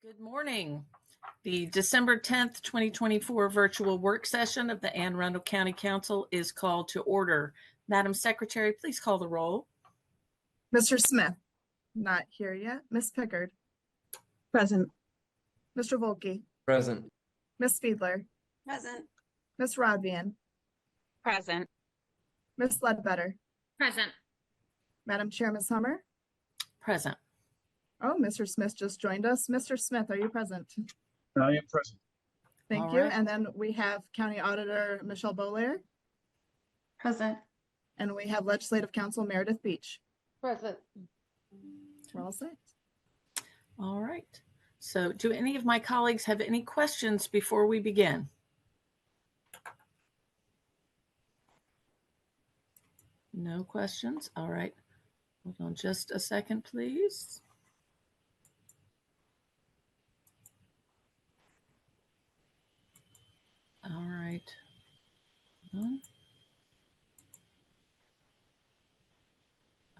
Good morning. The December 10th, 2024 virtual work session of the Anne Arundel County Council is called to order. Madam Secretary, please call the roll. Mr. Smith, not here yet. Ms. Pickard. Present. Mr. Volke. Present. Ms. Fiedler. Present. Ms. Rodvian. Present. Ms. Ledbetter. Present. Madam Chair, Ms. Hummer. Present. Oh, Mr. Smith just joined us. Mr. Smith, are you present? I am present. Thank All you. right. And then we have County Auditor Michelle Bolair, Present. and we have Legislative Counsel Meredith Beach. Present. We're all set. All right. So do any of my colleagues have any questions before we begin? No questions. All right. Hold on just a second, please. All right.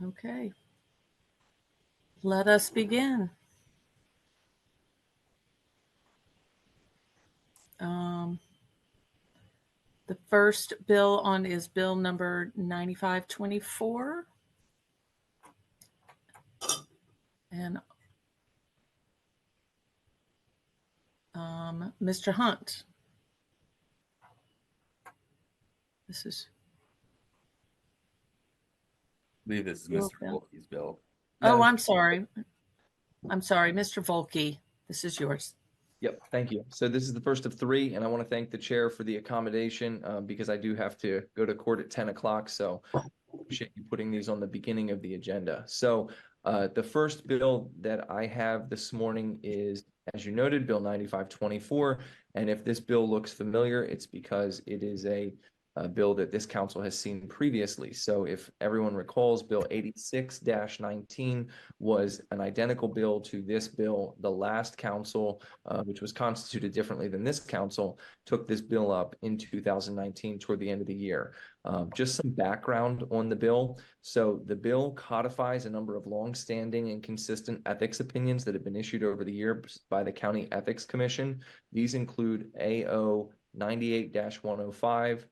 Okay. Let us begin. The first bill on is bill number 9524. And Mr. Hunt. This is. I believe this is Your Mr. bill. Volke's bill. Oh, I'm sorry. I'm sorry, Mr. Volke. This is yours. Yep, thank you. So this is the first of three, and I want to thank the chair for the accommodation because I do have to go to court at 10 o'clock. So appreciate you putting these on the beginning of the agenda. So the first bill that I have this morning is, as you noted, Bill 9524. And if this bill looks familiar, it's because it is a bill that this council has seen previously. So if everyone recalls, Bill 86-19 was an identical bill to this bill. The last council, which was constituted differently than this council, took this bill up in 2019 toward the end of the year. Just some background on the bill. So the bill codifies a number of longstanding and consistent ethics opinions that have been issued over the years by the County Ethics Commission. These include AO 98-105,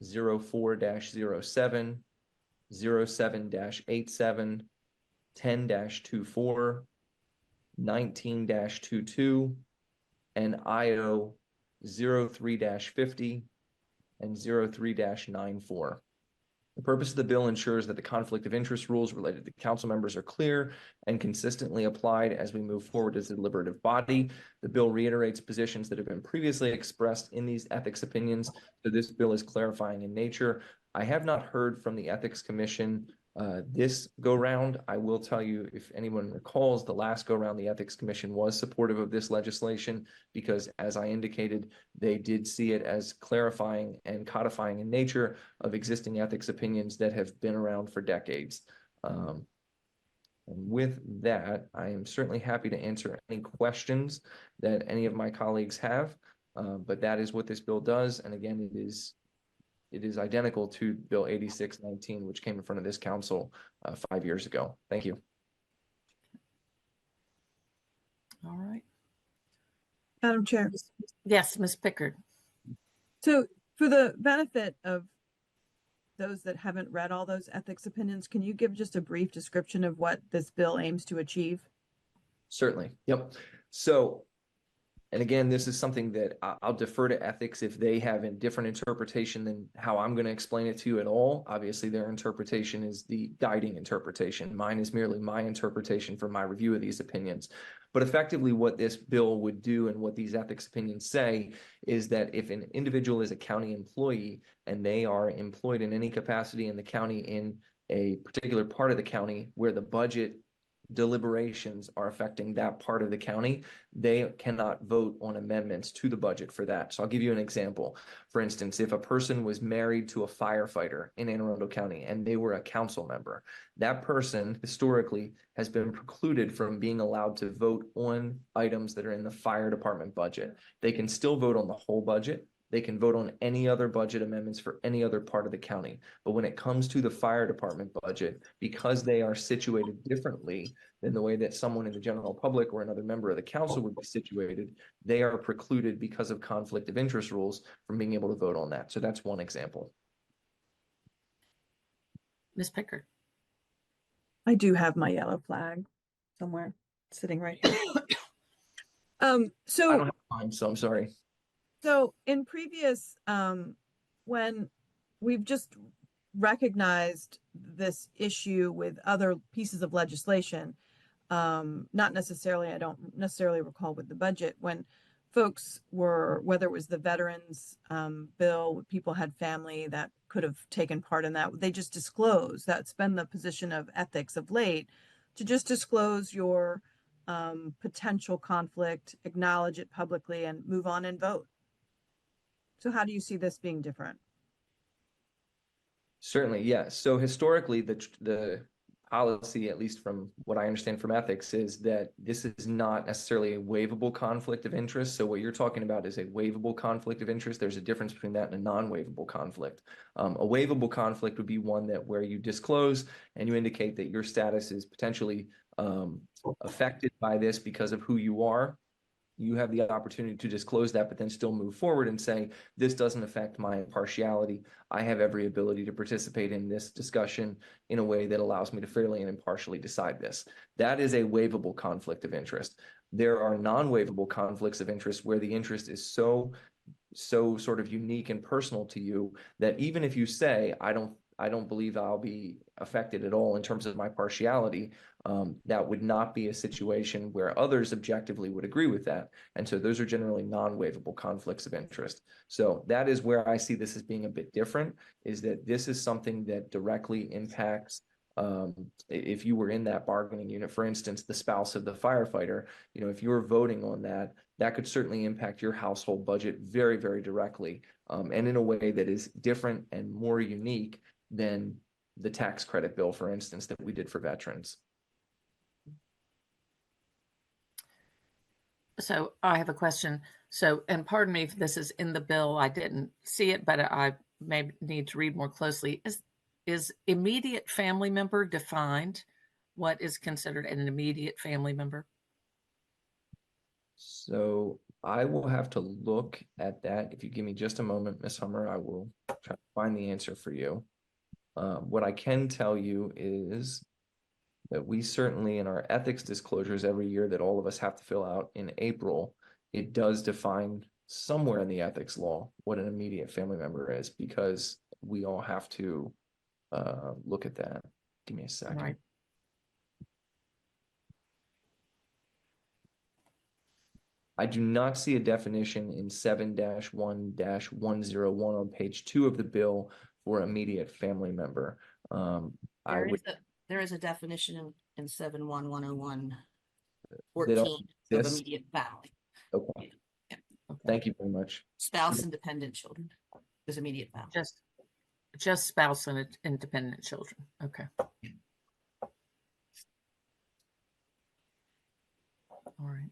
04-07, 07-87, 10-24, 19-22, and IO 03-50 and 03-94. The purpose of the bill ensures that the conflict of interest rules related to council members are clear and consistently applied as we move forward as a deliberative body. The bill reiterates positions that have been previously expressed in these ethics opinions, so this bill is clarifying in nature. I have not heard from the Ethics Commission this go round. I will tell you, if anyone recalls, the last go round, the Ethics Commission was supportive of this legislation because, as I indicated, they did see it as clarifying and codifying in nature of existing ethics opinions that have been around for decades. And with that, I am certainly happy to answer any questions that any of my colleagues have, but that is what this bill does. And again, it is identical to Bill 86-19, which came in front of this council 5 years ago. Thank you. All right. Madam Chair. Yes, Ms. Pickard. So for the benefit of those that haven't read all those ethics opinions, can you give just a brief description of what this bill aims to achieve? Certainly. Yep. So, and again, this is something that I'll defer to ethics if they have a different interpretation than how I'm going to explain it to you at all. Obviously, their interpretation is the guiding interpretation. Mine is merely my interpretation from my review of these opinions. But effectively, what this bill would do and what these ethics opinions say is that if an individual is a county employee and they are employed in any capacity in the county in a particular part of the county where the budget deliberations are affecting that part of the county, they cannot vote on amendments to the budget for that. So I'll give you an example. For instance, if a person was married to a firefighter in Anne Arundel County and they were a council member, that person historically has been precluded from being allowed to vote on items that are in the fire department budget. They can still vote on the whole budget, They can vote on any other budget amendments for any other part of the county. But when it comes to the fire department budget, because they are situated differently than the way that someone in the general public or another member of the council would be situated, they are precluded because of conflict of interest rules from being able to vote on that. So that's one example. Ms. Pickard. I do have my yellow flag somewhere sitting right here. I don't So have time, so I'm sorry. in previous, when we've just recognized this issue with other pieces of legislation, not necessarily, I don't necessarily recall with the budget, when folks were, whether it was the veterans bill, people had family that could have taken part in that, they just disclose. That's been the position of ethics of late, to just disclose your potential conflict, acknowledge it publicly, and move on and vote. So how do you see this being different? Certainly, yes. So historically, the policy, at least from what I understand from ethics, is that this is not necessarily a waivable conflict of interest. So what you're talking about is a waivable conflict of interest. There's a difference between that and a non-waivable conflict. A waivable conflict would be one that where you disclose and you indicate that your status is potentially affected by this because of who you are. You have the opportunity to disclose that, but then still move forward and say, this doesn't affect my impartiality. I have every ability to participate in this discussion in a way that allows me to fairly and impartially decide this. That is a waivable conflict of interest. There are non-waivable conflicts of interest where the interest is so sort of unique and personal to you that even if you say, I don't believe I'll be affected at all in terms of my partiality, that would not be a situation where others objectively would agree with that. And so those are generally non-waivable conflicts of interest. So that is where I see this as being a bit different, is that this is something that directly impacts, if you were in that bargaining unit, for instance, the spouse of the firefighter, if you were voting on that, that could certainly impact your household budget very, very directly, and in a way that is different and more unique than the tax credit bill, for instance, that we did for veterans. So I have a question. So, and pardon me if this is in the bill, I didn't see it, but I may need to read more closely. Is immediate family member defined? What is considered an immediate family member? So I will have to look at that. If you give me just a moment, Ms. Hummer, I will try to find the answer for you. What I can tell you is that we certainly, in our ethics disclosures every year that all of us have to fill out in April, it does define somewhere in the ethics law what an immediate family member is, because we all have to look at that. Give me a second. Right. I do not see a definition in 7-1-101 on page 2 of the bill for immediate family member. There is a definition in 7-1-101 They 14 don't of exist? immediate family. Okay. Thank you very much. Spouse and dependent children is immediate family. Just spouse and independent children. Okay. All right.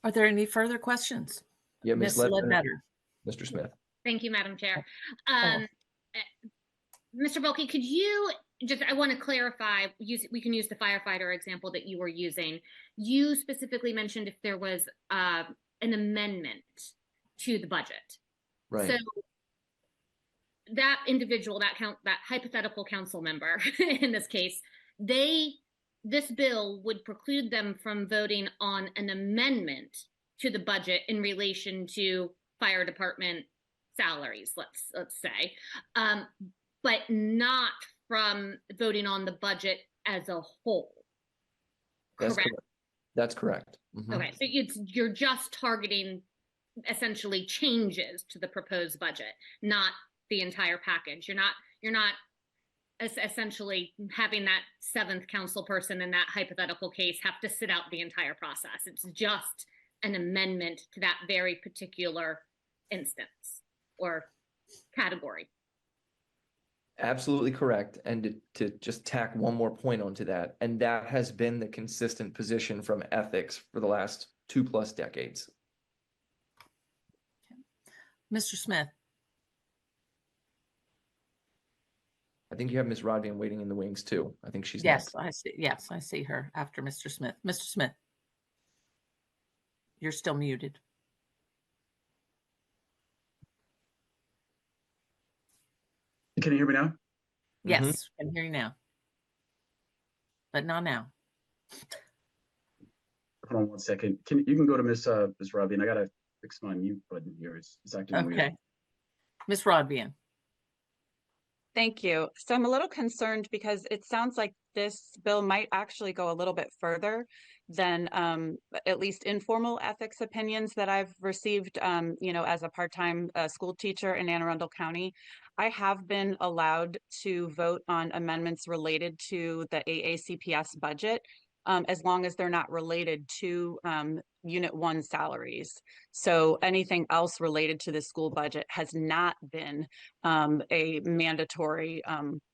Are there any further questions? Yeah, Ms. Ms. Ledbetter. Mr. Smith. Thank you, Madam Chair. Oh. Mr. Bulkey, could you I want to clarify, we can use the firefighter example that you were using. You specifically mentioned if there was an amendment to the budget. Right. So that individual, that hypothetical council member in this case, this bill would preclude them from voting on an amendment to the budget in relation to fire department salaries, let's say, but not from voting on the budget as a whole. Correct? That's correct. Mm-hmm. Okay, so you're just targeting essentially changes to the proposed budget, not the entire package. You're not essentially having that seventh council person in that hypothetical case have to sit out the entire process. It's just an amendment to that very particular instance or category. Absolutely correct. And to just tack one more point onto that, and that has been the consistent position from ethics for the last 2+ decades. Mr. Smith. I think you have Ms. Rodvian waiting in the wings too. I think she's Yes, next. I see. Yes, I see her after Mr. Smith. Mr. Smith. You're still muted. Can you hear me now? Mm-hmm. Yes, I can hear you now. But not now. Hold on one second. You can go to Miss Robbie, and I gotta fix my mute button here. It's acting weird. Okay. Ms. Rodvian. Thank you. So I'm a little concerned because it sounds like this bill might actually go a little bit further than at least informal ethics opinions that I've received, as a part-time school teacher in Anne Arundel County. I have been allowed to vote on amendments related to the AACPS budget, as long as they're not related to Unit 1 salaries. So anything else related to the school budget has not been a mandatory,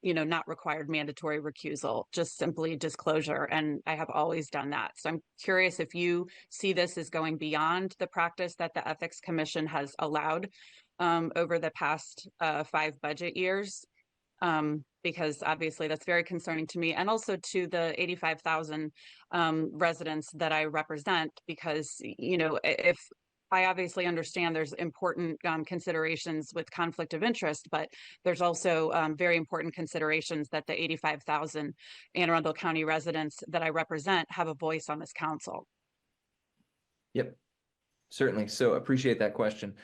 not required mandatory recusal, just simply disclosure. And I have always done that. So I'm curious if you see this as going beyond the practice that the Ethics Commission has allowed over the past 5 budget years. Because obviously that's very concerning to me and also to the 85,000 residents that I represent, because, if I obviously understand there's important considerations with conflict of interest, but there's also very important considerations that the 85,000 Anne Arundel County residents that I represent have a voice on this council. Yep, certainly. So appreciate that question.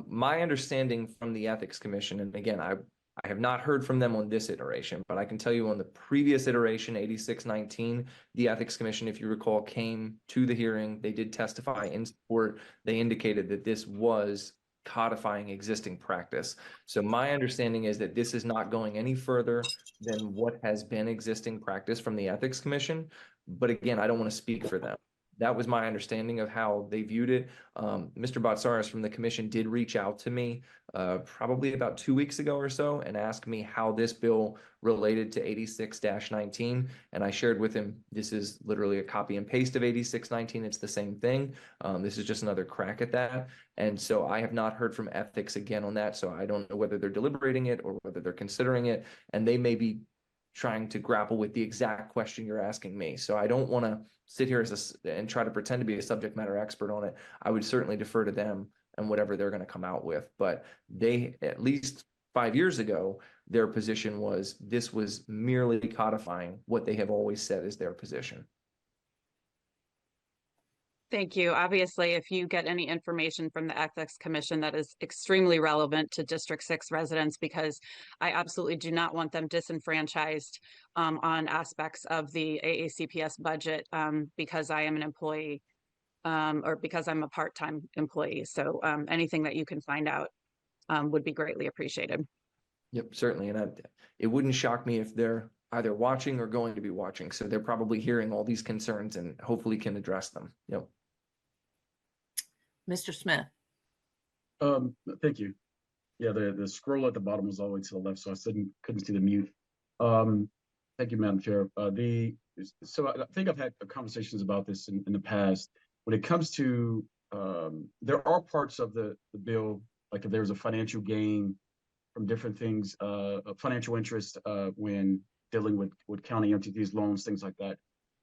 My understanding from the Ethics Commission, and again, I have not heard from them on this iteration, but I can tell you on the previous iteration, 8619, the Ethics Commission, if you recall, came to the hearing. They did testify in support. They indicated that this was codifying existing practice. So my understanding is that this is not going any further than what has been existing practice from the Ethics Commission. But again, I don't want to speak for them. That was my understanding of how they viewed it. Mr. Botsaris from the commission did reach out to me probably about 2 weeks ago or so and asked me how this bill related to 86-19. And I shared with him, this is literally a copy and paste of 8619. It's the same thing. This is just another crack at that. And so I have not heard from ethics again on that. So I don't know whether they're deliberating it or whether they're considering it. And they may be trying to grapple with the exact question you're asking me. So I don't want to sit here and try to pretend to be a subject matter expert on it. I would certainly defer to them and whatever they're going to come out with. But they, at least 5 years ago, their position was this was merely codifying what they have always said is their position. Thank you. Obviously, if you get any information from the Ethics Commission, that is extremely relevant to District 6 residents, because I absolutely do not want them disenfranchised on aspects of the AACPS budget because I am an employee or because I'm a part-time employee. So anything that you can find out would be greatly appreciated. Yep, certainly. And it wouldn't shock me if they're either watching or going to be watching. So they're probably hearing all these concerns and hopefully can address them. Yep. Mr. Smith. Thank you. Yeah, the scroll at the bottom was all the way to the left, so I couldn't see the mute. Thank you, Madam Chair. So I think I've had conversations about this in the past. When it comes to, there are parts of the bill, like if there's a financial gain from different things, financial interest when dealing with county entities, loans, things like that.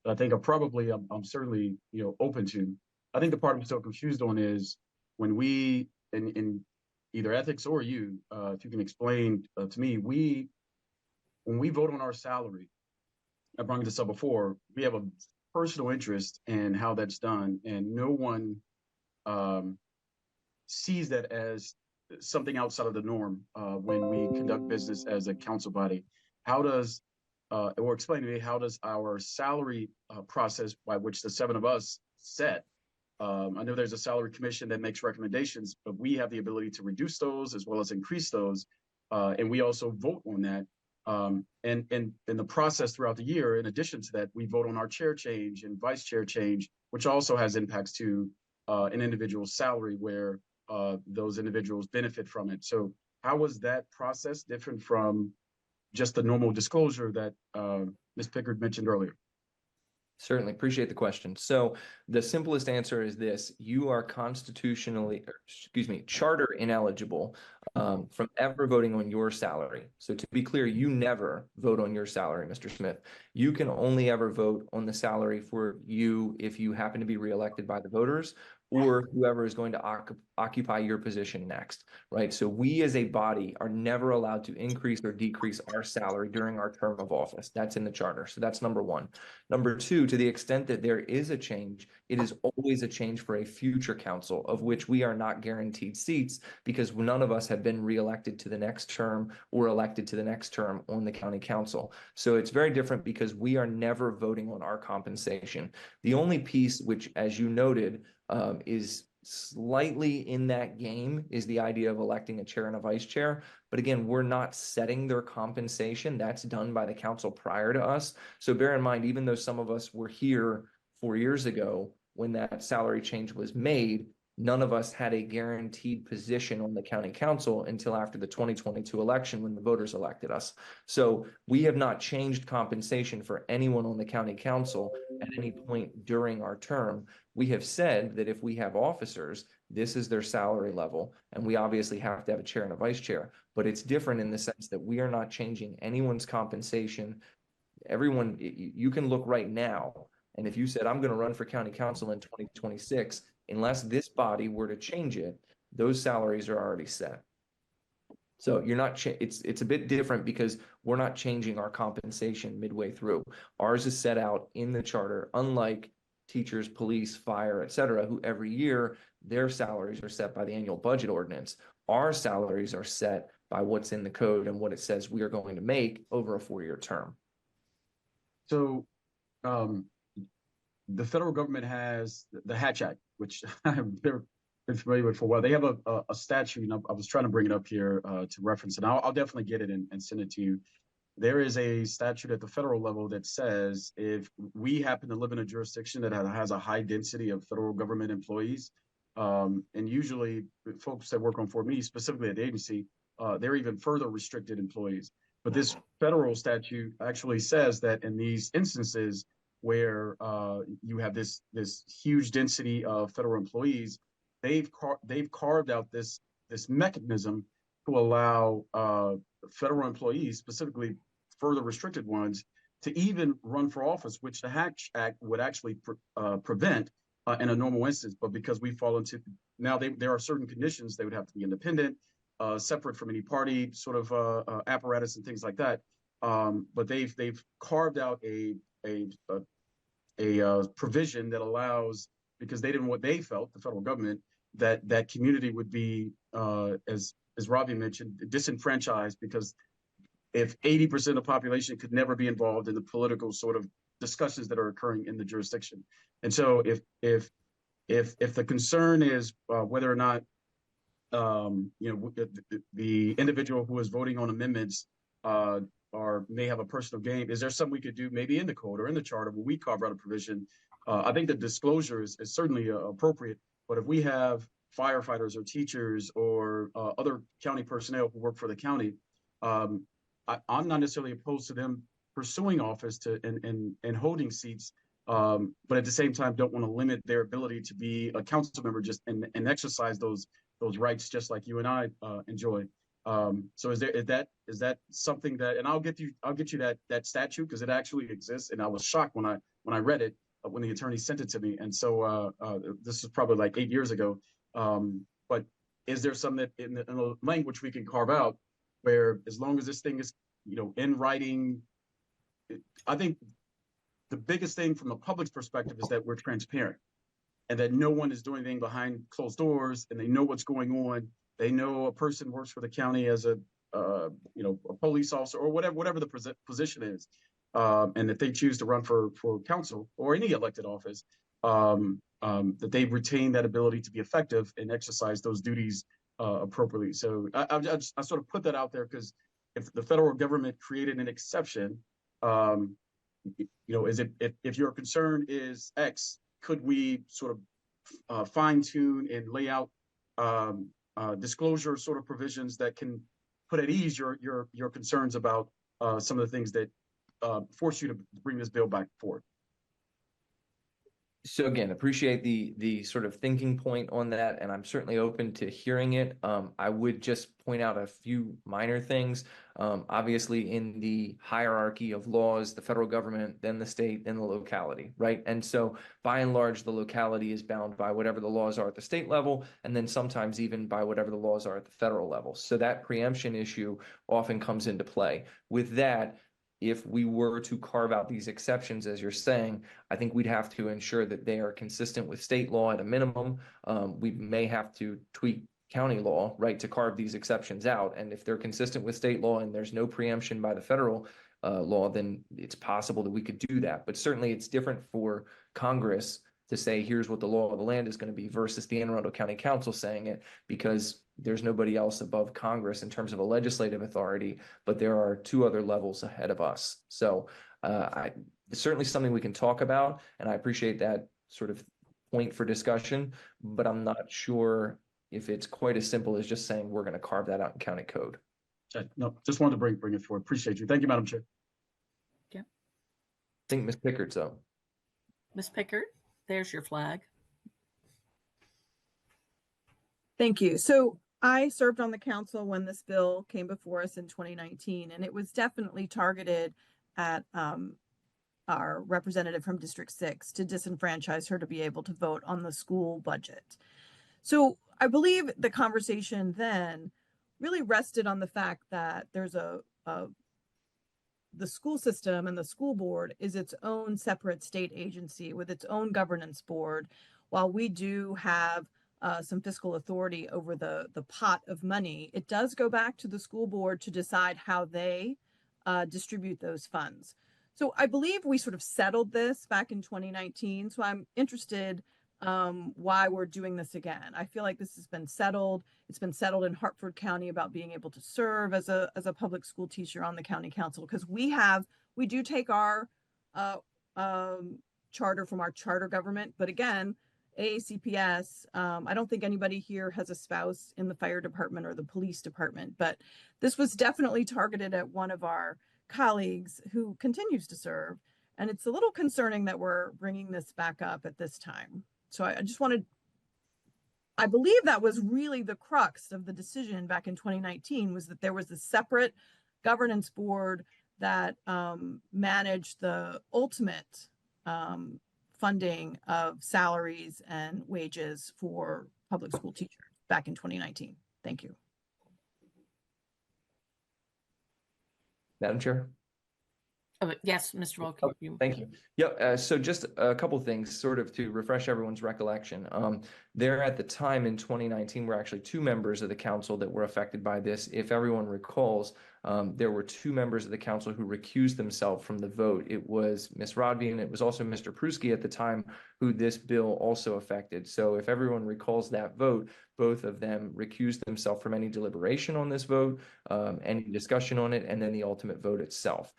But I think I'm certainly open to. I think the part I'm still confused on is when we in either ethics or you, if you can explain to me, when we vote on our salary, I brought this up before, we have a personal interest in how that's done, and no one sees that as something outside of the norm when we conduct business as a council body. How does, or explain to me, how does our salary process by which the 7 of us set? I know there's a salary commission that makes recommendations, but we have the ability to reduce those as well as increase those. And we also vote on that. And in the process throughout the year, in addition to that, we vote on our chair change and vice chair change, which also has impacts to an individual's salary where those individuals benefit from it. So how was that process different from just the normal disclosure that Ms. Pickard mentioned earlier? Certainly appreciate the question. So the simplest answer is this: you are charter ineligible from ever voting on your salary. So to be clear, you never vote on your salary, Mr. Smith. You can only ever vote on the salary for you if you happen to be reelected by the voters, or whoever is going to occupy your position next, right? So we as a body are never allowed to increase or decrease our salary during our term of office. That's in the charter. So that's number one. Number two, to the extent that there is a change, it is always a change for a future council, of which we are not guaranteed seats because none of us have been reelected to the next term or elected to the next term on the county council. So it's very different because we are never voting on our compensation. The only piece which, as you noted, is slightly in that game is the idea of electing a chair and a vice chair. But again, we're not setting their compensation. That's done by the council prior to us. So bear in mind, even though some of us were here 4 years ago when that salary change was made, none of us had a guaranteed position on the county council until after the 2022 election when the voters elected us. So we have not changed compensation for anyone on the county council at any point during our term. We have said that if we have officers, this is their salary level, and we obviously have to have a chair and a vice chair, but it's different in the sense that we are not changing anyone's compensation. Everyone, you can look right now, and if you said, I'm going to run for county council in 2026, unless this body were to change it, those salaries are already set. So you're not, it's a bit different because we're not changing our compensation midway through. Ours is set out in the charter, unlike teachers, police, fire, et cetera, who every year their salaries are set by the annual budget ordinance. Our salaries are set by what's in the code and what it says we are going to make over a 4-year term. So the federal government has the Hatch Act, which I've never been familiar with for a while. They have a statute, and I was trying to bring it up here to reference it. I'll definitely get it and send it to you. There is a statute at the federal level that says if we happen to live in a jurisdiction that has a high density of federal government employees, and usually folks that work on Fort Meade, specifically at the agency, they're even further restricted employees. But this federal statute actually says that in these instances where you have this huge density of federal employees, they've carved out this mechanism to allow federal employees, specifically further restricted ones, to even run for office, which the Hatch Act would actually prevent in a normal instance. But because we fall into now, there are certain conditions. They would have to be independent, separate from any party sort of apparatus and things like that. But they've carved out a provision that allows, because they didn't what they felt, the federal government, that community would be as Robbie mentioned, disenfranchised, because if 80% of the population could never be involved in the political sort of discussions that are occurring in the jurisdiction. And so if the concern is whether or not the individual who is voting on amendments or may have a personal gain, is there something we could do maybe in the code or in the charter where we carve out a provision? I think the disclosure is certainly appropriate, but if we have firefighters or teachers or other county personnel who work for the county, I'm not necessarily opposed to them pursuing office and holding seats, but at the same time don't want to limit their ability to be a council member and exercise those rights just like you and I enjoy. So is that something that, and I'll get you that statute because it actually exists, and I was shocked when I read it when the attorney sent it to me, and so this is probably like 8 years ago. But is there something that in the language we can carve out where, as long as this thing is in writing, I think the biggest thing from the public's perspective is that we're transparent and that no one is doing anything behind closed doors, and they know what's going on. They know a person works for the county as a police officer or whatever the position is, and that they choose to run for council or any elected office, that they retain that ability to be effective and exercise those duties appropriately. So I sort of put that out there because if the federal government created an exception, is it, if your concern is X, could we sort of fine tune and lay out disclosure sort of provisions that can put at ease your concerns about some of the things that force you to bring this bill back forward? So again, appreciate the sort of thinking point on that, and I'm certainly open to hearing it. I would just point out a few minor things. Obviously, in the hierarchy of laws, the federal government, then the state, then the locality, right? And so, by and large, the locality is bound by whatever the laws are at the state level, and then sometimes even by whatever the laws are at the federal level. So that preemption issue often comes into play. With that, if we were to carve out these exceptions, as you're saying, I think we'd have to ensure that they are consistent with state law at a minimum. We may have to tweak county law, right, to carve these exceptions out. And if they're consistent with state law and there's no preemption by the federal law, then it's possible that we could do that. But certainly it's different for Congress to say, here's what the law of the land is going to be versus the Anne Arundel County Council saying it, because there's nobody else above Congress in terms of a legislative authority, but there are two other levels ahead of us. So it's certainly something we can talk about, and I appreciate that sort of point for discussion, but I'm not sure if it's quite as simple as just saying we're going to carve that out in county code. No, just wanted to bring it forward. Appreciate you. Thank you, Madam Chair. Yeah. I think Ms. Pickard's up. Ms. Pickard, there's your flag. Thank you. So I served on the council when this bill came before us in 2019, and it was definitely targeted at our representative from District 6 to disenfranchise her to be able to vote on the school budget. So I believe the conversation then really rested on the fact that there's the school system and the school board is its own separate state agency with its own governance board, while we do have some fiscal authority over the pot of money. It does go back to the school board to decide how they distribute those funds. So I believe we sort of settled this back in 2019. So I'm interested why we're doing this again. I feel like this has been settled. It's been settled in Hartford County about being able to serve as a public school teacher on the county council, because we do take our charter from our charter government. But again, AACPS, I don't think anybody here has a spouse in the fire department or the police department, but this was definitely targeted at one of our colleagues who continues to serve. And it's a little concerning that we're bringing this back up at this time. So I believe that was really the crux of the decision back in 2019, was that there was a separate governance board that managed the ultimate funding of salaries and wages for public school teachers back in 2019. Thank you. Madam Chair? Yes, Mr. Volk. Oh, thank you. Yeah, so just a couple things sort of to refresh everyone's recollection. There at the time in 2019 were actually two members of the council that were affected by this. If everyone recalls, there were two members of the council who recused themselves from the vote. It was Ms. Rodby and it was also Mr. Pruski at the time who this bill also affected. So if everyone recalls that vote, both of them recused themselves from any deliberation on this vote, any discussion on it, and then the ultimate vote itself.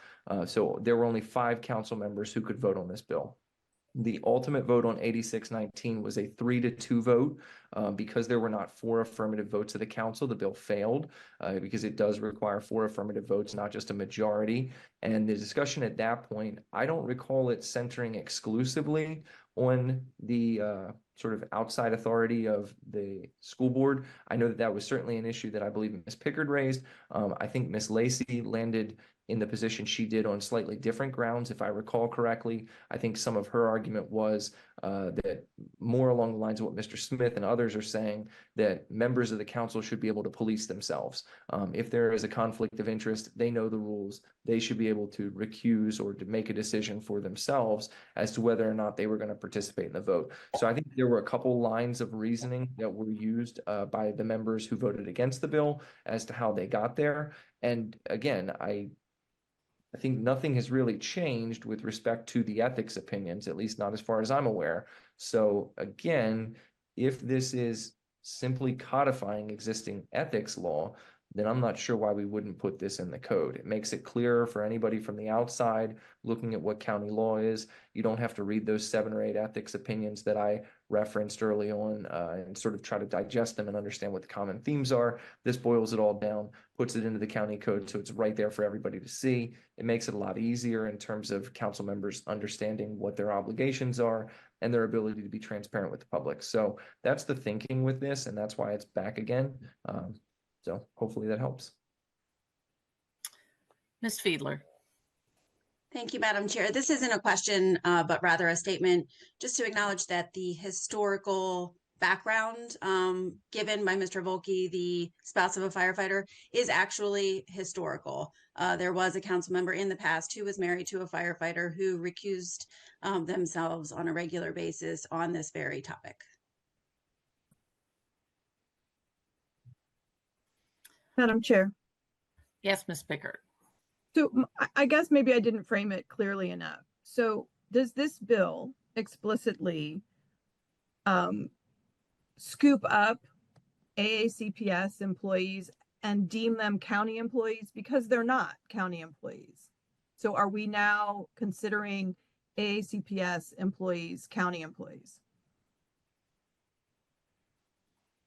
So there were only 5 council members who could vote on this bill. The ultimate vote on 8619 was a 3-2 vote. Because there were not 4 affirmative votes of the council, the bill failed because it does require 4 affirmative votes, not just a majority. And the discussion at that point, I don't recall it centering exclusively on the sort of outside authority of the school board. I know that that was certainly an issue that I believe Ms. Pickard raised. I think Ms. Lacey landed in the position she did on slightly different grounds, if I recall correctly. I think some of her argument was that more along the lines of what Mr. Smith and others are saying, that members of the council should be able to police themselves. If there is a conflict of interest, they know the rules. They should be able to recuse or to make a decision for themselves as to whether or not they were going to participate in the vote. So I think there were a couple lines of reasoning that were used by the members who voted against the bill as to how they got there. And again, I think nothing has really changed with respect to the ethics opinions, at least not as far as I'm aware. So again, if this is simply codifying existing ethics law, then I'm not sure why we wouldn't put this in the code. It makes it clearer for anybody from the outside looking at what county law is. You don't have to read those 7 or 8 ethics opinions that I referenced early on and sort of try to digest them and understand what the common themes are. This boils it all down, puts it into the county code so it's right there for everybody to see. It makes it a lot easier in terms of council members understanding what their obligations are and their ability to be transparent with the public. So that's the thinking with this, and that's why it's back again. So hopefully that helps. Ms. Fiedler. Thank you, Madam Chair. This isn't a question, but rather a statement, just to acknowledge that the historical background given by Mr. Volke, the spouse of a firefighter, is actually historical. There was a council member in the past who was married to a firefighter who recused themselves on a regular basis on this very topic. Madam Chair. Yes, Ms. Pickard. So I guess maybe I didn't frame it clearly enough. So does this bill explicitly scoop up AACPS employees and deem them county employees, because they're not county employees? So are we now considering AACPS employees county employees?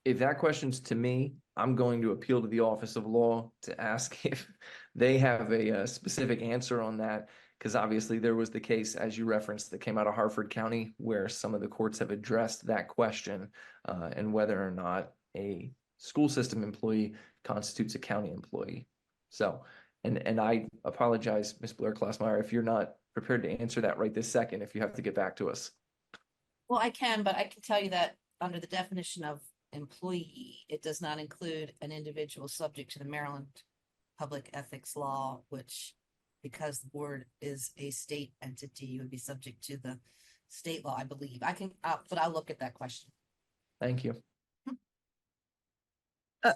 If that question's to me, I'm going to appeal to the Office of Law to ask if they have a specific answer on that, because obviously there was the case, as you referenced, that came out of Harford County, where some of the courts have addressed that question and whether or not a school system employee constitutes a county employee. So, and I apologize, Ms. Blair-Klausmeyer, if you're not prepared to answer that right this second, if you have to get back to us. Well, I can, but I can tell you that under the definition of employee, it does not include an individual subject to the Maryland public ethics law, which, because the board is a state entity, would be subject to the state law, I believe. I can, but I'll look at that question. Thank you.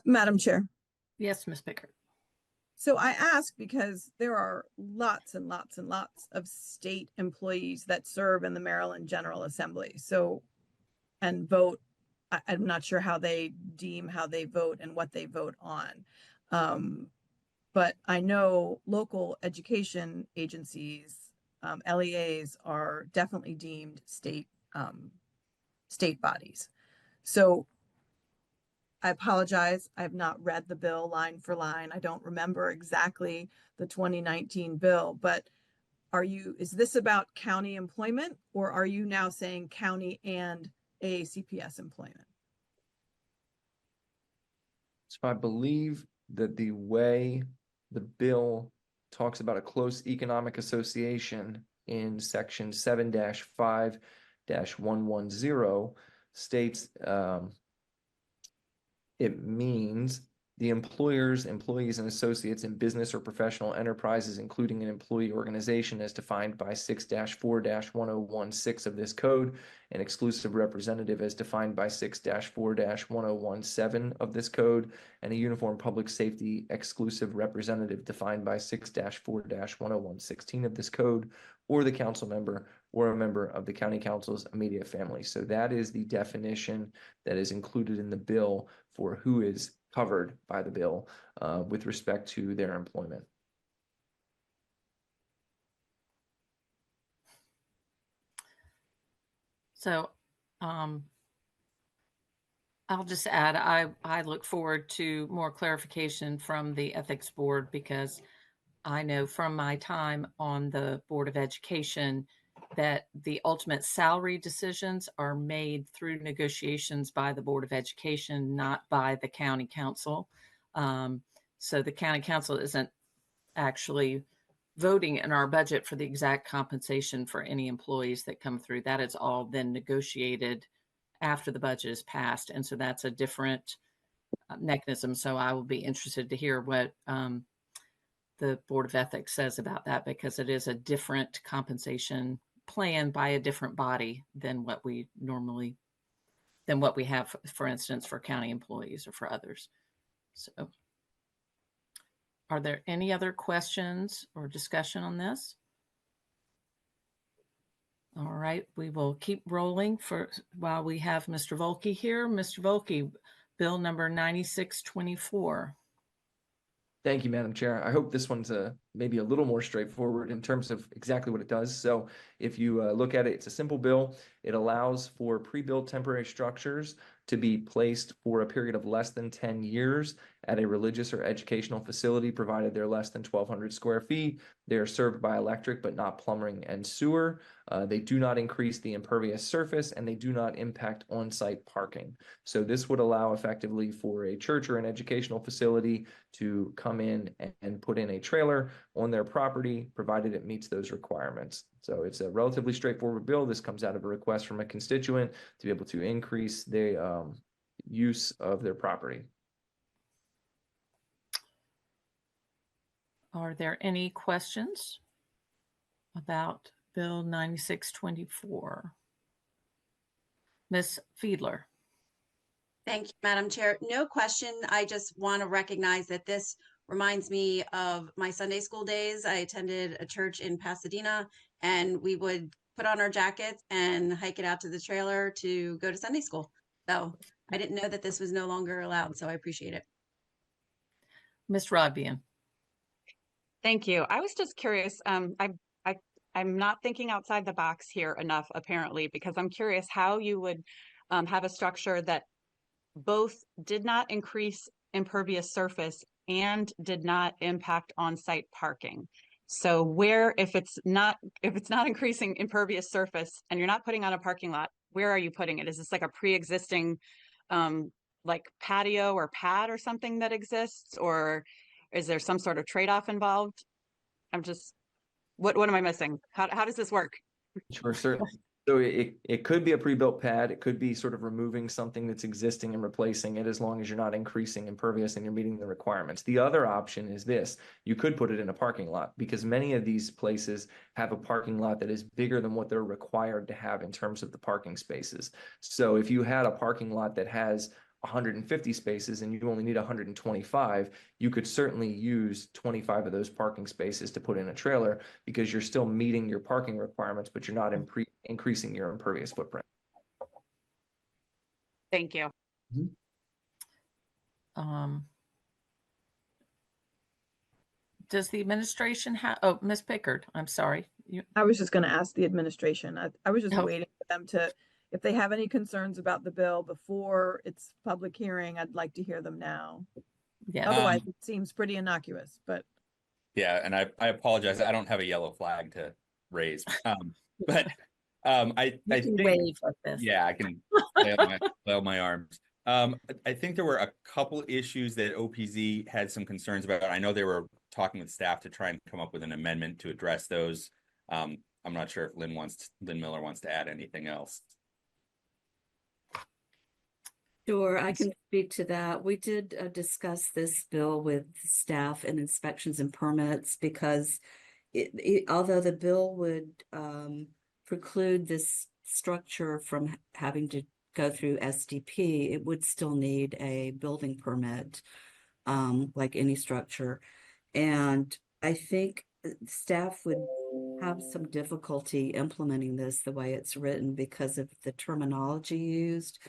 Madam Chair. Yes, Ms. Pickard. So I ask because there are lots and lots and lots of state employees that serve in the Maryland General Assembly. So, and vote. I'm not sure how they deem how they vote and what they vote on. But I know local education agencies, LEAs, are definitely deemed state bodies. So I apologize. I have not read the bill line for line. I don't remember exactly the 2019 bill, but is this about county employment, or are you now saying county and AACPS employment? So I believe that the way the bill talks about a close economic association in section 7-5-110 states it means the employers, employees, and associates in business or professional enterprises, including an employee organization as defined by 6-4-1016 of this code, an exclusive representative as defined by 6-4-1017 of this code, and a uniform public safety exclusive representative defined by 6-4-10116 of this code, or the council member or a member of the county council's immediate family. So that is the definition that is included in the bill for who is covered by the bill with respect to their employment. So I'll just add, I look forward to more clarification from the ethics board, because I know from my time on the Board of Education that the ultimate salary decisions are made through negotiations by the Board of Education, not by the county council. So the county council isn't actually voting in our budget for the exact compensation for any employees that come through. That is all then negotiated after the budget is passed. And so that's a different mechanism. So I will be interested to hear what the Board of Ethics says about that, because it is a different compensation plan by a different body than what we have, for instance, for county employees or for others. So are there any other questions or discussion on this? All right, we will keep rolling while we have Mr. Volke here. Mr. Volke, bill number 9624. Thank you, Madam Chair. I hope this one's maybe a little more straightforward in terms of exactly what it does. So if you look at it, it's a simple bill. It allows for pre-built temporary structures to be placed for a period of less than 10 years at a religious or educational facility, provided they're less than 1,200 square feet. They are served by electric, but not plumbing and sewer. They do not increase the impervious surface, and they do not impact on-site parking. So this would allow effectively for a church or an educational facility to come in and put in a trailer on their property, provided it meets those requirements. So it's a relatively straightforward bill. This comes out of a request from a constituent to be able to increase the use of their property. Are there any questions about Bill 9624? Ms. Fiedler. Thank you, Madam Chair. No question. I just want to recognize that this reminds me of my Sunday school days. I attended a church in Pasadena, and we would put on our jackets and hike it out to the trailer to go to Sunday school. So I didn't know that this was no longer allowed, so I appreciate it. Ms. Rodbian. Thank you. I was just curious. I'm not thinking outside the box here enough, apparently, because I'm curious how you would have a structure that both did not increase impervious surface and did not impact on-site parking. So where, if it's not increasing impervious surface and you're not putting on a parking lot, where are you putting it? Is this like a pre-existing like patio or pad or something that exists, or is there some sort of trade-off involved? I'm just, what am I missing? How does this work? Sure, certainly. So it could be a pre-built pad. It could be sort of removing something that's existing and replacing it, as long as you're not increasing impervious and you're meeting the requirements. The other option is this: you could put it in a parking lot, because many of these places have a parking lot that is bigger than what they're required to have in terms of the parking spaces. So if you had a parking lot that has 150 spaces and you only need 125, you could certainly use 25 of those parking spaces to put in a trailer, because you're still meeting your parking requirements, but you're not increasing your impervious footprint. Thank you. Does the administration have, oh, Ms. Pickard, I'm sorry. I was just going to ask the administration. I was just Oh. waiting for them to, if they have any concerns about the bill before its public hearing, I'd like to hear them now. Yeah. Otherwise, it seems pretty innocuous, but. Yeah, and I apologize. I don't have a yellow flag to raise. But I can think, wave like this. yeah, I can flail my arms. I think there were a couple issues that OPZ had some concerns about. I know they were talking with staff to try and come up with an amendment to address those. I'm not sure if Lynn Miller wants to add anything else. Sure, I can speak to that. We did discuss this bill with staff and inspections and permits, because although the bill would preclude this structure from having to go through SDP, it would still need a building permit, like any structure. And I think staff would have some difficulty implementing this the way it's written because of the terminology used.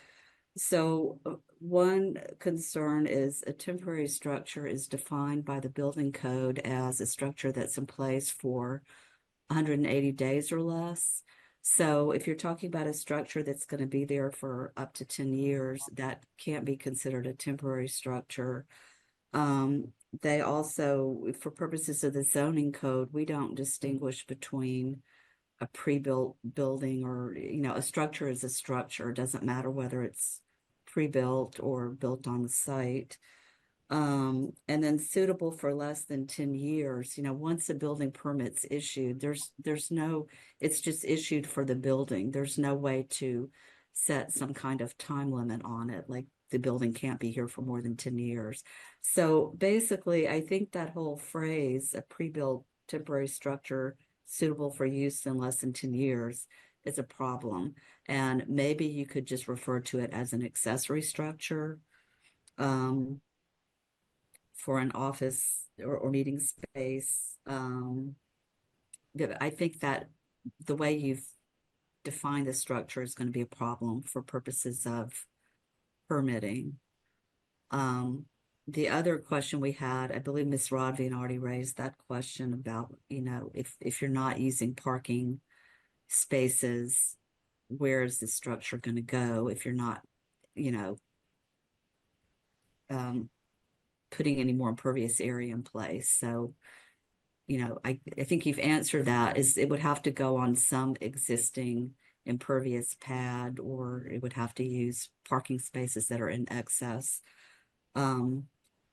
So one concern is a temporary structure is defined by the building code as a structure that's in place for 180 days or less. So if you're talking about a structure that's going to be there for up to 10 years, that can't be considered a temporary structure. They also, for purposes of the zoning code, we don't distinguish between a pre-built building or, a structure is a structure. It doesn't matter whether it's pre-built or built on the site. And then suitable for less than 10 years, once a building permit's issued, it's just issued for the building. There's no way to set some kind of time limit on it. Like the building can't be here for more than 10 years. So basically, I think that whole phrase, a pre-built temporary structure suitable for use in less than 10 years, is a problem. And maybe you could just refer to it as an accessory structure for an office or meeting space. I think that the way you've defined the structure is going to be a problem for purposes of permitting. the other question we had, I believe Ms. Rodvian already raised that question about, if you're not using parking spaces, where is the structure going to go if you're not, you know, putting any more impervious area in place? So, I think you've answered that. It would have to go on some existing impervious pad, or it would have to use parking spaces that are in excess.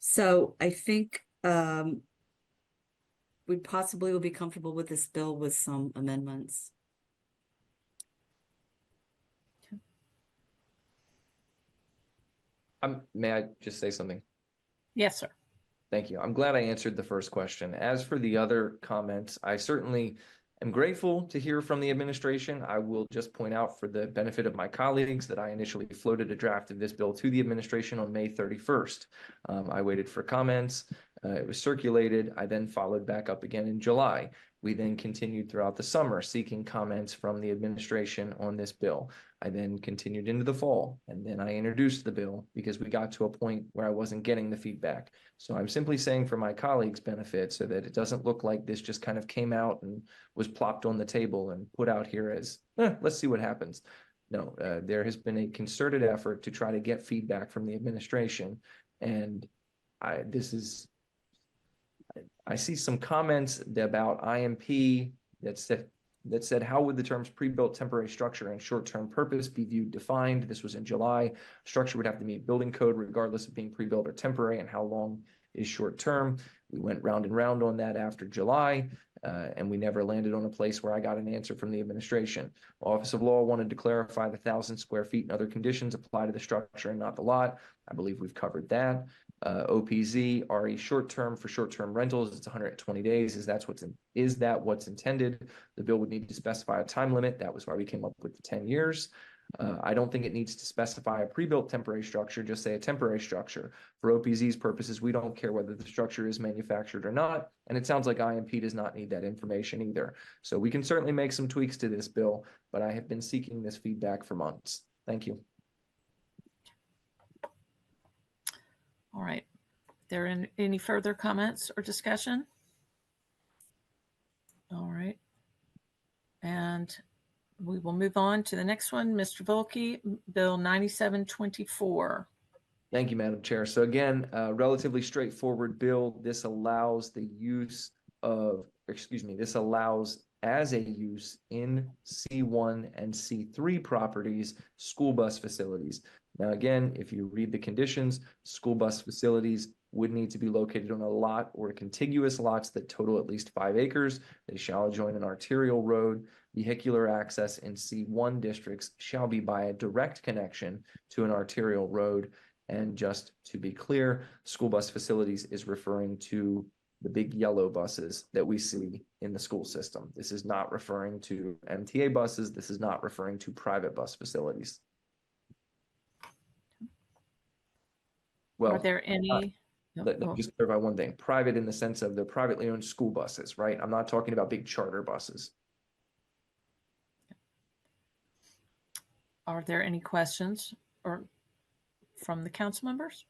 So I think we possibly will be comfortable with this bill with some amendments. May I just say something? Yes, sir. Thank you. I'm glad I answered the first question. As for the other comments, I certainly am grateful to hear from the administration. I will just point out for the benefit of my colleagues that I initially floated a draft of this bill to the administration on May 31st. I waited for comments. It was circulated. I then followed back up again in July. We then continued throughout the summer seeking comments from the administration on this bill. I then continued into the fall, and then I introduced the bill because we got to a point where I wasn't getting the feedback. So I'm simply saying for my colleagues' benefit, so that it doesn't look like this just kind of came out and was plopped on the table and put out here as, let's see what happens. No, there has been a concerted effort to try to get feedback from the administration. And I see some comments about IMP that said, how would the terms pre-built temporary structure and short-term purpose be viewed defined? This was in July. Structure would have to meet building code regardless of being pre-built or temporary, and how long is short-term. We went round and round on that after July, and we never landed on a place where I got an answer from the administration. Office of Law wanted to clarify the 1,000 square feet and other conditions apply to the structure and not the lot. I believe we've covered that. OPZ, RE short-term for short-term rentals, it's 120 days. Is that what's intended? The bill would need to specify a time limit. That was why we came up with the 10 years. I don't think it needs to specify a pre-built temporary structure, just say a temporary structure. For OPZ's purposes, we don't care whether the structure is manufactured or not. And it sounds like IMP does not need that information either. So we can certainly make some tweaks to this bill, but I have been seeking this feedback for months. Thank you. All right. There any further comments or discussion? All right. And we will move on to the next one. Mr. Volkey, Bill 9724. Thank you, Madam Chair. So again, relatively straightforward bill. This allows this allows as a use in C1 and C3 properties, school bus facilities. Now, again, if you read the conditions, school bus facilities would need to be located on a lot or contiguous lots that total at least 5 acres. They shall adjoin an arterial road. Vehicular access in C1 districts shall be by a direct connection to an arterial road. And just to be clear, school bus facilities is referring to the big yellow buses that we see in the school system. This is not referring to MTA buses. This is not referring to private bus facilities. Well, are there any? Let me just clarify one thing. Private in the sense of the privately owned school buses, right? I'm not talking about big charter buses. Are there any questions or from the council members?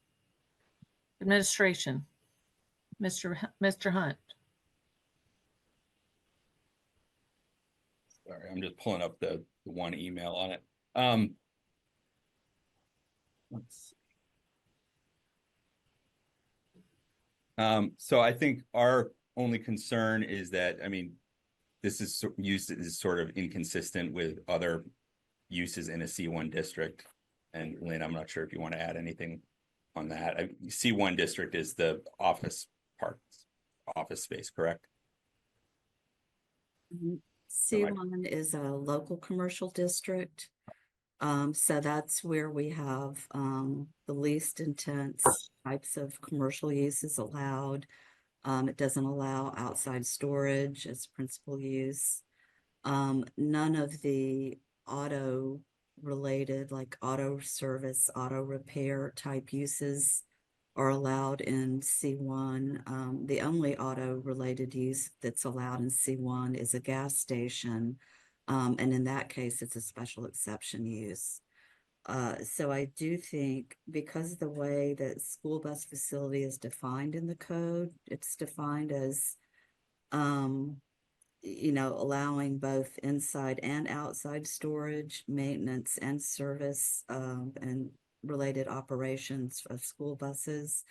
Administration, Mr. Hunt. Sorry, I'm just pulling up the one email on it. Let's see. So I think our only concern is that, I mean, this is used as sort of inconsistent with other uses in a C1 district. And Lynn, I'm not sure if you want to add anything on that. C1 district is the office space, correct? C1 is a local commercial district. So that's where we have the least intense types of commercial uses allowed. It doesn't allow outside storage as principal use. None of the auto related, like auto service, auto repair type uses are allowed in C1. The only auto related use that's allowed in C1 is a gas station. And in that case, it's a special exception use. So I do think because of the way that school bus facility is defined in the code, it's defined as, allowing both inside and outside storage, maintenance and service, and related operations of school buses.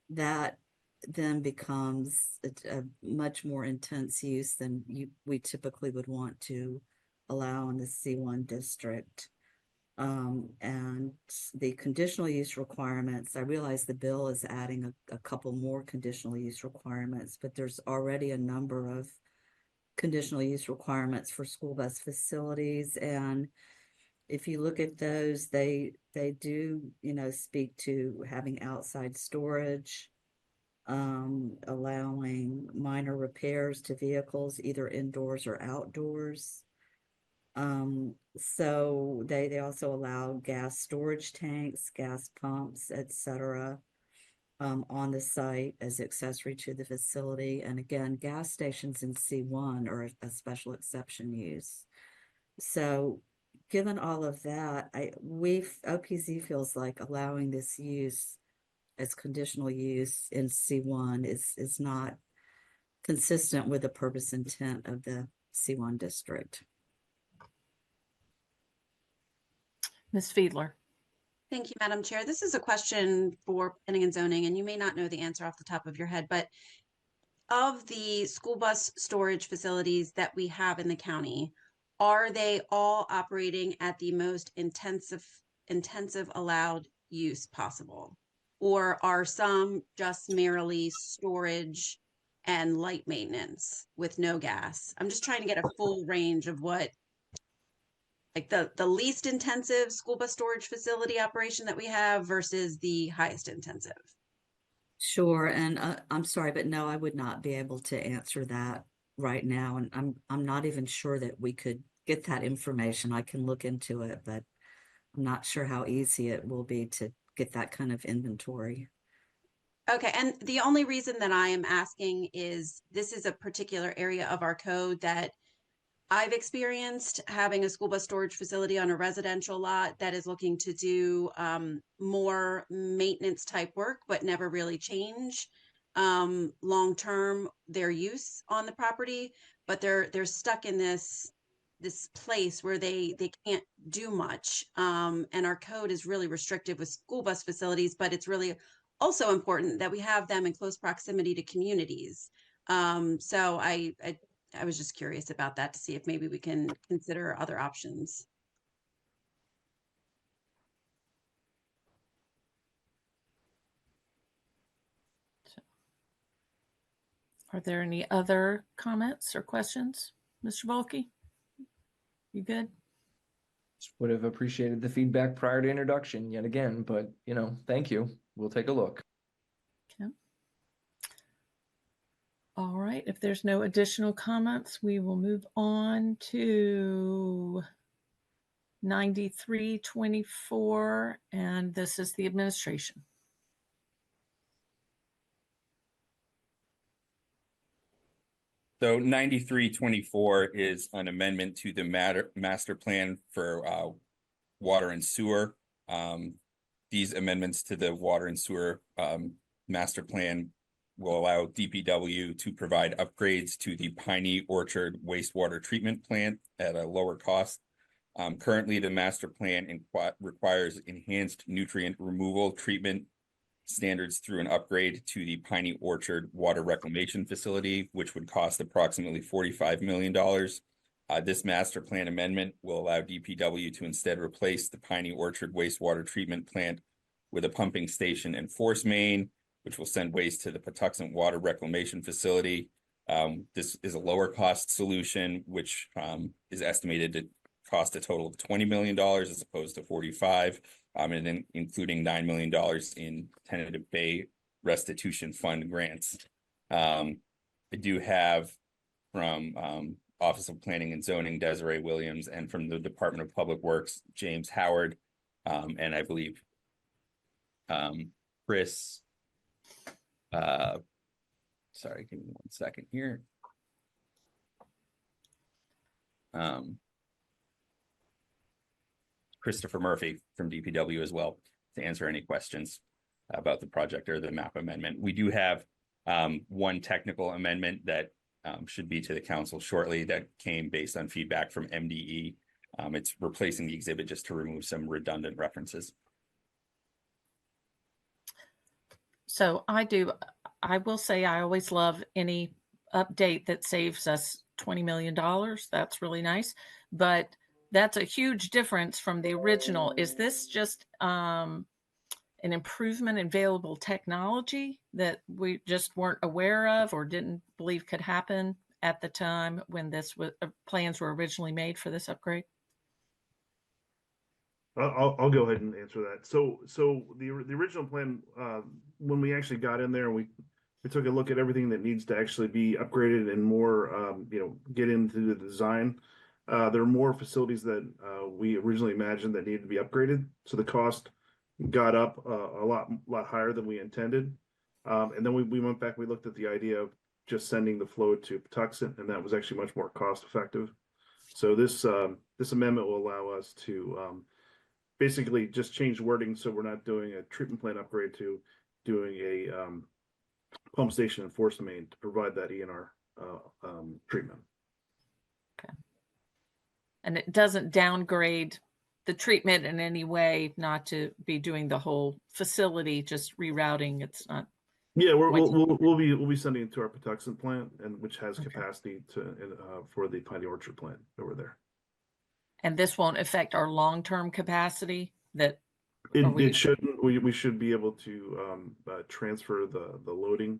That then becomes a much more intense use than we typically would want to allow in the C1 district. And the conditional use requirements, I realize the bill is adding a couple more conditional use requirements, but there's already a number of conditional use requirements for school bus facilities. And if you look at those, they do, speak to having outside storage, allowing minor repairs to vehicles, either indoors or outdoors. So they also allow gas storage tanks, gas pumps, etc., on the site as accessory to the facility. And again, gas stations in C1 are a special exception use. So given all of that, OPZ feels like allowing this use as conditional use in C1 is not consistent with the purpose intent of the C1 district. Ms. Fiedler. Thank you, Madam Chair. This is a question for planning and zoning, and you may not know the answer off the top of your head, but of the school bus storage facilities that we have in the county, are they all operating at the most intensive allowed use possible? Or are some just merely storage and light maintenance with no gas? I'm just trying to get a full range of what, like the least intensive school bus storage facility operation that we have versus the highest intensive. Sure, and I'm sorry, but no, I would not be able to answer that right now, and I'm not even sure that we could get that information. I can look into it, but I'm not sure how easy it will be to get that kind of inventory. Okay, and the only reason that I am asking is this is a particular area of our code that I've experienced, having a school bus storage facility on a residential lot that is looking to do more maintenance type work, but never really change long-term their use on the property. But they're stuck in this place where they can't do much. And our code is really restrictive with school bus facilities, but it's really also important that we have them in close proximity to communities. So I was just curious about that to see if maybe we can consider other options. Are there any other comments or questions? Mr. Volkey? You good? Would have appreciated the feedback prior to introduction yet again, but thank you. We'll take a look. Okay. All right, if there's no additional comments, we will move on to 9324, and this is the administration. So 9324 is an amendment to the master plan for water and sewer. These amendments to the water and sewer master plan will allow DPW to provide upgrades to the Piney Orchard wastewater treatment plant at a lower cost. Currently, the master plan requires enhanced nutrient removal treatment standards through an upgrade to the Piney Orchard water reclamation facility, which would cost approximately $45 million. This master plan amendment will allow DPW to instead replace the Piney Orchard wastewater treatment plant with a pumping station and force main, which will send waste to the Patuxent water reclamation facility. This is a lower cost solution, which is estimated to cost a total of $20 million as opposed to 45, and then including $9 million in tentative Bay restitution fund grants. I do have from Office of Planning and Zoning, Desiree Williams, and from the Department of Public Works, James Howard, and I believe Chris, sorry, give me 1 second here. Christopher Murphy from DPW as well to answer any questions about the project or the map amendment. We do have one technical amendment that should be to the council shortly that came based on feedback from MDE. It's replacing the exhibit just to remove some redundant references. So I will say I always love any update that saves us $20 million. That's really nice. But that's a huge difference from the original. Is this just an improvement in available technology that we just weren't aware of or didn't believe could happen at the time when this was plans were originally made for this upgrade? I'll go ahead and answer that. So the original plan, when we actually got in there, we took a look at everything that needs to actually be upgraded and more, get into the design. There are more facilities that we originally imagined that needed to be upgraded. So the cost got up a lot higher than we intended. And then we went back, we looked at the idea of just sending the flow to Patuxent, and that was actually much more cost effective. So this amendment will allow us to basically just change wording, so we're not doing a treatment plant upgrade to doing a pump station and force main to provide that ENR treatment. Okay. And it doesn't downgrade the treatment in any way, not to be doing the whole facility, just rerouting. It's not. Yeah, we'll be sending it to our Patuxent plant, and which has Okay. capacity to for the Piney Orchard plant over there. And this won't affect our long-term capacity that It shouldn't. We should be able to transfer the loading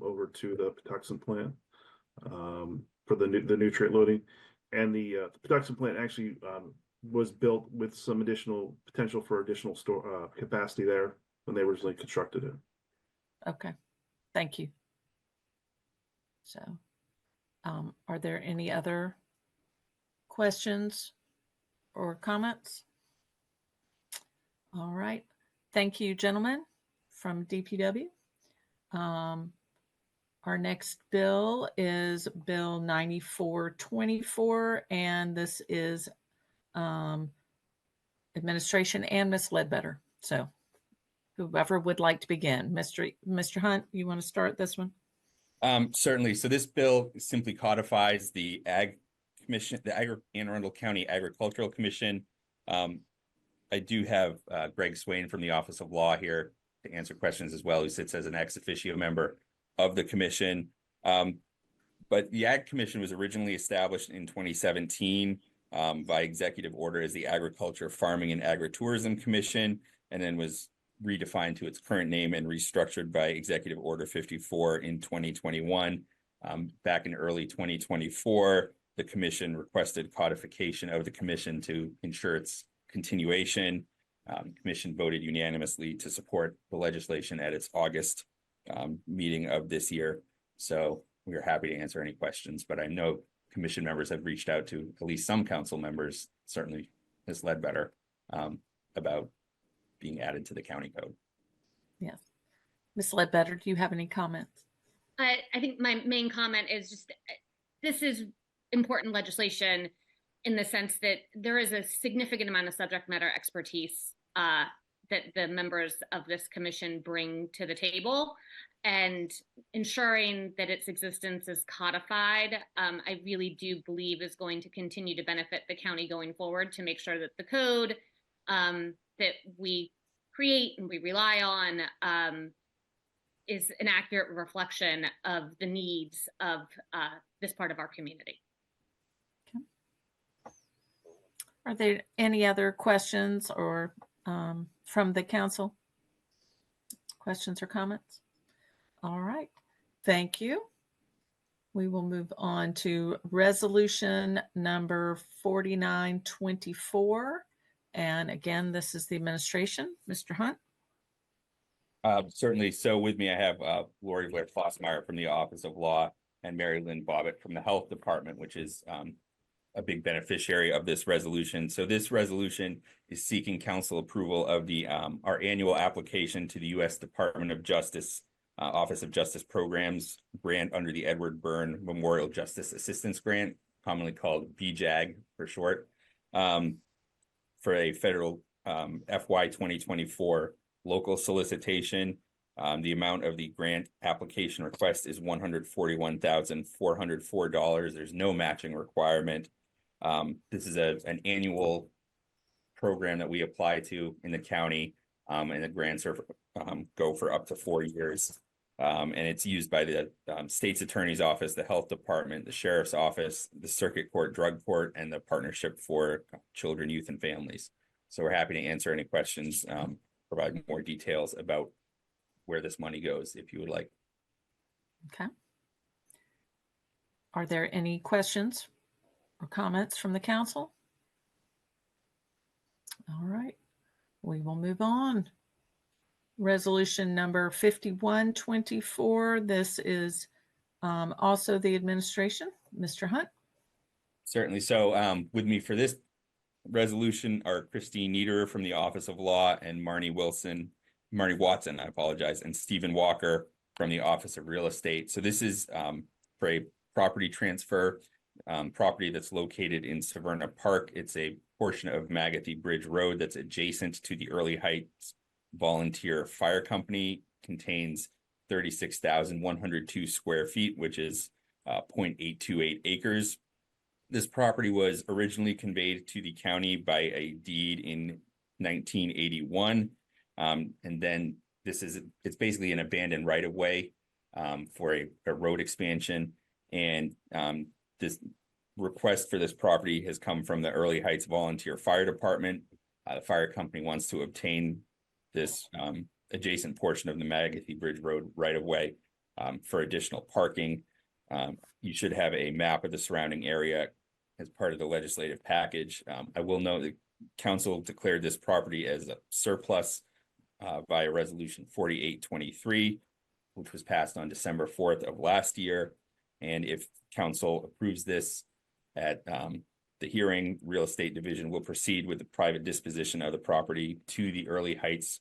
over to the Patuxent plant for the nutrient loading, and the Patuxent plant actually was built with some additional potential for additional store capacity there when they originally constructed it. Okay, thank you. So, are there any other questions or comments? All right, thank you, gentlemen from DPW. Our next bill is Bill 9424, and this is administration and Ms. Ledbetter. So whoever would like to begin. Mr. Hunt, you want to start this one? Certainly. So this bill simply codifies the Ag Commission, the Anne Arundel County Agricultural Commission. I do have Greg Swain from the Office of Law here to answer questions as well, who sits as an ex officio member of the commission. But the Ag Commission was originally established in 2017 by executive order as the Agriculture, Farming, and Agritourism Commission, and then was redefined to its current name and restructured by Executive Order 54 in 2021. Back in early 2024, the commission requested codification of the commission to ensure its continuation. The commission voted unanimously to support the legislation at its August meeting of this year. So we are happy to answer any questions, but I know commission members have reached out to at least some council members, certainly Ms. Ledbetter, about being added to the county code. Yes. Ms. Ledbetter, do you have any comments? I think my main comment is just, this is important legislation in the sense that there is a significant amount of subject matter expertise that the members of this commission bring to the table, and ensuring that its existence is codified, I really do believe is going to continue to benefit the county going forward, to make sure that the code that we create and we rely on is an accurate reflection of the needs of this part of our community. Okay. Are there any other questions or from the council? Questions or comments? All right, thank you. We will move on to resolution number 4924. And again, this is the administration. Mr. Hunt. Certainly. So with me, I have Lori Blair Flossmeyer from the Office of Law and Mary Lynn Bobbitt from the Health Department, which is a big beneficiary of this resolution. So this resolution is seeking council approval of the our annual application to the U.S. Department of Justice Office of Justice Programs grant under the Edward Byrne Memorial Justice Assistance Grant, commonly called BJAG for short. for a federal FY 2024 local solicitation. The amount of the grant application request is $141,404. There's no matching requirement. This is an annual program that we apply to in the county, and the grants are go for up to 4 years. And it's used by the state's attorney's office, the health department, the sheriff's office, the circuit court, drug court, and the partnership for children, youth, and families. So we're happy to answer any questions, provide more details about where this money goes if you would like. Okay. Are there any questions or comments from the council? All right, we will move on. Resolution number 5124. This is also the administration. Mr. Hunt. Certainly. So with me for this resolution are Christine Niederer from the Office of Law and Marnie Watson, I apologize, and Stephen Walker from the Office of Real Estate. So this is for a property transfer, property that's located in Severna Park. It's a portion of Magathy Bridge Road that's adjacent to the Early Heights Volunteer Fire Company, contains 36,102 square feet, which is 0.828 acres. This property was originally conveyed to the county by a deed in 1981. And then it's basically an abandoned right of way for a road expansion. And this request for this property has come from the Early Heights Volunteer Fire Department. The fire company wants to obtain this adjacent portion of the Magathy Bridge Road right of way for additional parking. You should have a map of the surrounding area as part of the legislative package. I will note that council declared this property as a surplus via resolution 4823, which was passed on December 4th of last year. And if council approves this at the hearing, real estate division will proceed with the private disposition of the property to the Early Heights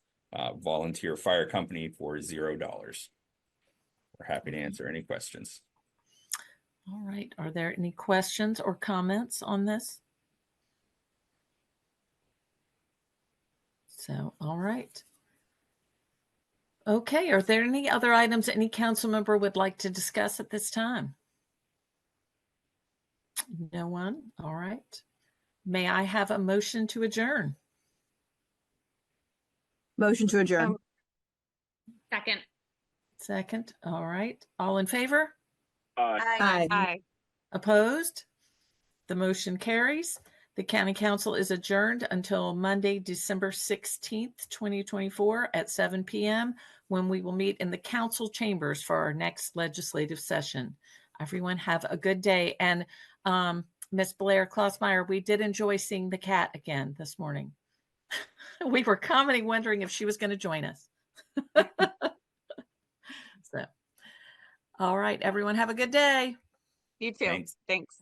Volunteer Fire Company for $0. We're happy to answer any questions. All right. Are there any questions or comments on this? So, all right. Okay. Are there any other items any council member would like to discuss at this time? No one? All right. May I have a motion to adjourn? Motion to adjourn. Second. Second. All right. All in favor? Aye. Aye. Opposed? The motion carries. The county council is adjourned until Monday, December 16th, 2024 at 7 p.m. when we will meet in the council chambers for our next legislative session. Everyone have a good day. And Miss Blair Klausmeyer, we did enjoy seeing the cat again this morning. We were commenting, wondering if she was going to join us. So, all right, everyone have a good day. You too. Thanks. Thanks.